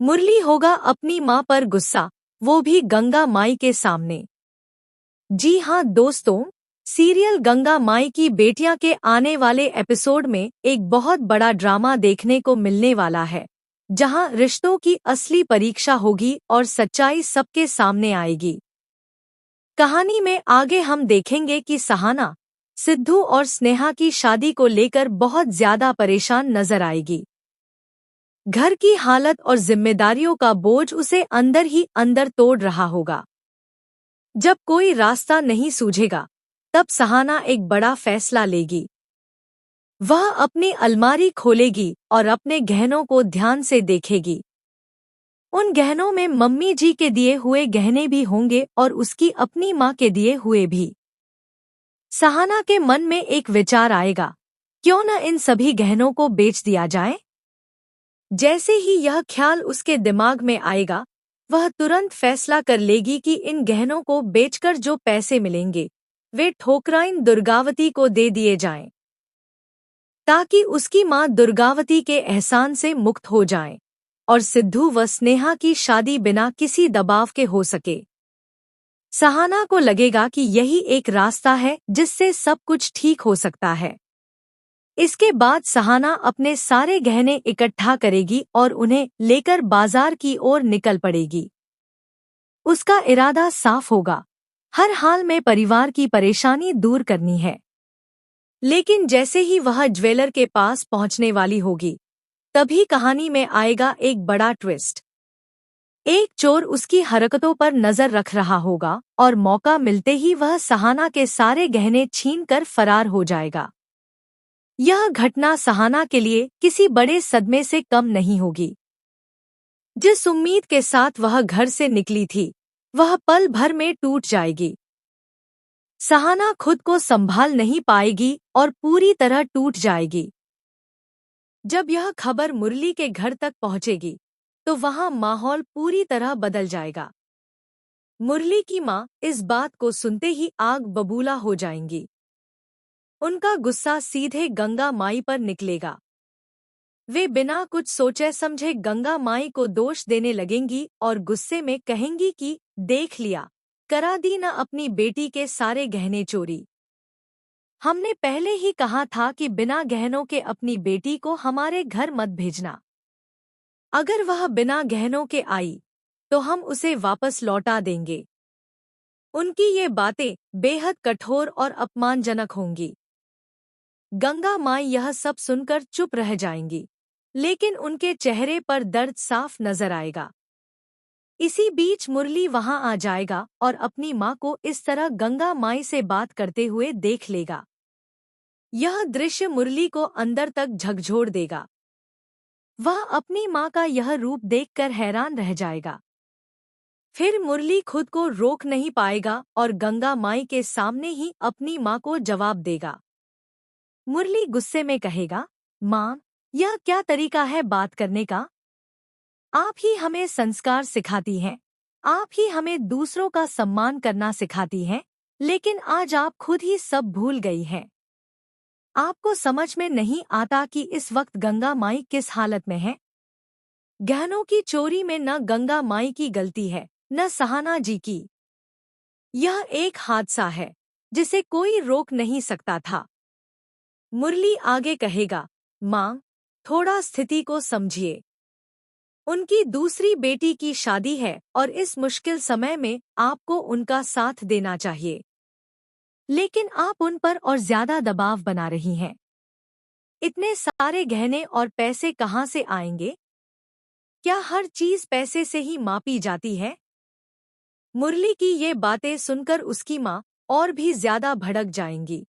मुरली होगा अपनी माँ पर गुस्सा, वो भी गंगा माई के सामने। जी हाँ दोस्तों, सीरियल गंगा माई की बेटियां के आने वाले एपिसोड में एक बहुत बड़ा ड्रामा देखने को मिलने वाला है, जहां रिश्तों की असली परीक्षा होगी और सच्चाई सबके सामने आएगी। कहानी में आगे हम देखेंगे कि सहाना, सिद्धू और स्नेहा की शादी को लेकर बहुत ज्यादा परेशान नजर आएगी। घर की हालत और जिम्मेदारियों का बोझ उसे अंदर ही अंदर तोड़ रहा होगा। जब कोई रास्ता नहीं सूझेगा, तब सहाना एक बड़ा फैसला लेगी। वह अपनी अलमारी खोलेगी और अपने गहनों को ध्यान से देखेगी। उन गहनों में मम्मी जी के दिए हुए गहने भी होंगे और उसकी अपनी माँ के दिए हुए भी। सहाना के मन में एक विचार आएगा, क्यों न इन सभी गहनों को बेच दिया जाए। जैसे ही यह ख्याल उसके दिमाग में आएगा, वह तुरंत फैसला कर लेगी कि इन गहनों को बेचकर जो पैसे मिलेंगे, वे ठोकराइन दुर्गावती को दे दिए जाएं, ताकि उसकी मां दुर्गावती के एहसान से मुक्त हो जाएं और सिद्धू व स्नेहा की शादी बिना किसी दबाव के हो सके। सहाना को लगेगा कि यही एक रास्ता है जिससे सब कुछ ठीक हो सकता है। इसके बाद सहाना अपने सारे गहने इकट्ठा करेगी और उन्हें लेकर बाजार की ओर निकल पड़ेगी। उसका इरादा साफ होगा, हर हाल में परिवार की परेशानी दूर करनी है। लेकिन जैसे ही वह ज्वेलर के पास पहुंचने वाली होगी, तभी कहानी में आएगा एक बड़ा ट्विस्ट। एक चोर उसकी हरकतों पर नजर रख रहा होगा और मौका मिलते ही वह सहाना के सारे गहने छीनकर फरार हो जाएगा। यह घटना सहाना के लिए किसी बड़े सदमे से कम नहीं होगी। जिस उम्मीद के साथ वह घर से निकली थी, वह पल भर में टूट जाएगी। सहाना खुद को संभाल नहीं पाएगी और पूरी तरह टूट जाएगी। जब यह खबर मुरली के घर तक पहुंचेगी, तो वहां माहौल पूरी तरह बदल जाएगा। मुरली की मां इस बात को सुनते ही आग बबूला हो जाएंगी। उनका गुस्सा सीधे गंगा माई पर निकलेगा। वे बिना कुछ सोचे समझे गंगा माई को दोष देने लगेंगी और गुस्से में कहेंगी कि देख लिया, करा दी न अपनी बेटी के सारे गहने चोरी। हमने पहले ही कहा था कि बिना गहनों के अपनी बेटी को हमारे घर मत भेजना। अगर वह बिना गहनों के आई, तो हम उसे वापस लौटा देंगे। उनकी ये बातें बेहद कठोर और अपमानजनक होंगी। गंगा माई यह सब सुनकर चुप रह जाएंगी, लेकिन उनके चेहरे पर दर्द साफ नजर आएगा। इसी बीच मुरली वहां आ जाएगा और अपनी मां को इस तरह गंगा माई से बात करते हुए देख लेगा। यह दृश्य मुरली को अंदर तक झकझोर देगा। वह अपनी मां का यह रूप देखकर हैरान रह जाएगा। फिर मुरली खुद को रोक नहीं पाएगा और गंगा माई के सामने ही अपनी मां को जवाब देगा। मुरली गुस्से में कहेगा, मां, यह क्या तरीका है बात करने का? आप ही हमें संस्कार सिखाती हैं, आप ही हमें दूसरों का सम्मान करना सिखाती हैं, लेकिन आज आप खुद ही सब भूल गई हैं। आपको समझ में नहीं आता कि इस वक्त गंगा माई किस हालत में है। गहनों की चोरी में न गंगा माई की गलती है, न सहाना जी की। यह एक हादसा है जिसे कोई रोक नहीं सकता था। मुरली आगे कहेगा, मां, थोड़ा स्थिति को समझिए। उनकी दूसरी बेटी की शादी है और इस मुश्किल समय में आपको उनका साथ देना चाहिए। लेकिन आप उन पर और ज्यादा दबाव बना रही हैं। इतने सारे गहने और पैसे कहाँ से आएंगे? क्या हर चीज पैसे से ही मापी जाती है? मुरली की ये बातें सुनकर उसकी माँ और भी ज्यादा भड़क जाएंगी।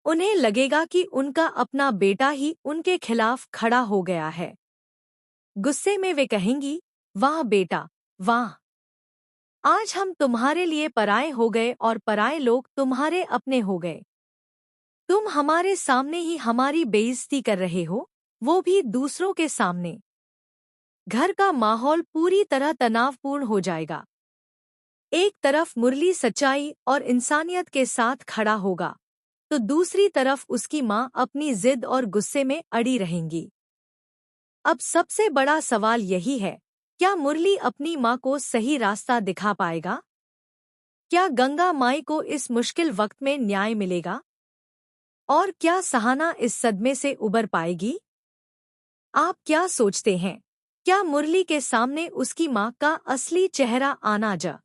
उन्हें लगेगा कि उनका अपना बेटा ही उनके खिलाफ खड़ा हो गया है। गुस्से में वे कहेंगी, वाह बेटा, वाह! आज हम तुम्हारे लिए पराये हो गए और पराये लोग तुम्हारे अपने हो गए। तुम हमारे सामने ही हमारी बेइज्जती कर रहे हो, वो भी दूसरों के सामने। घर का माहौल पूरी तरह तनावपूर्ण हो जाएगा। एक तरफ मुरली सच्चाई और इंसानियत के साथ खड़ा होगा, तो दूसरी तरफ उसकी माँ अपनी जिद और गुस्से में अड़ी रहेंगी। अब सबसे बड़ा सवाल यही है, क्या मुरली अपनी माँ को सही रास्ता दिखा पाएगा? क्या गंगा माई को इस मुश्किल वक्त में न्याय मिलेगा? और क्या सहाना इस सदमे से उबर पाएगी? आप क्या सोचते हैं? क्या मुरली के सामने उसकी माँ का असली चेहरा आना जा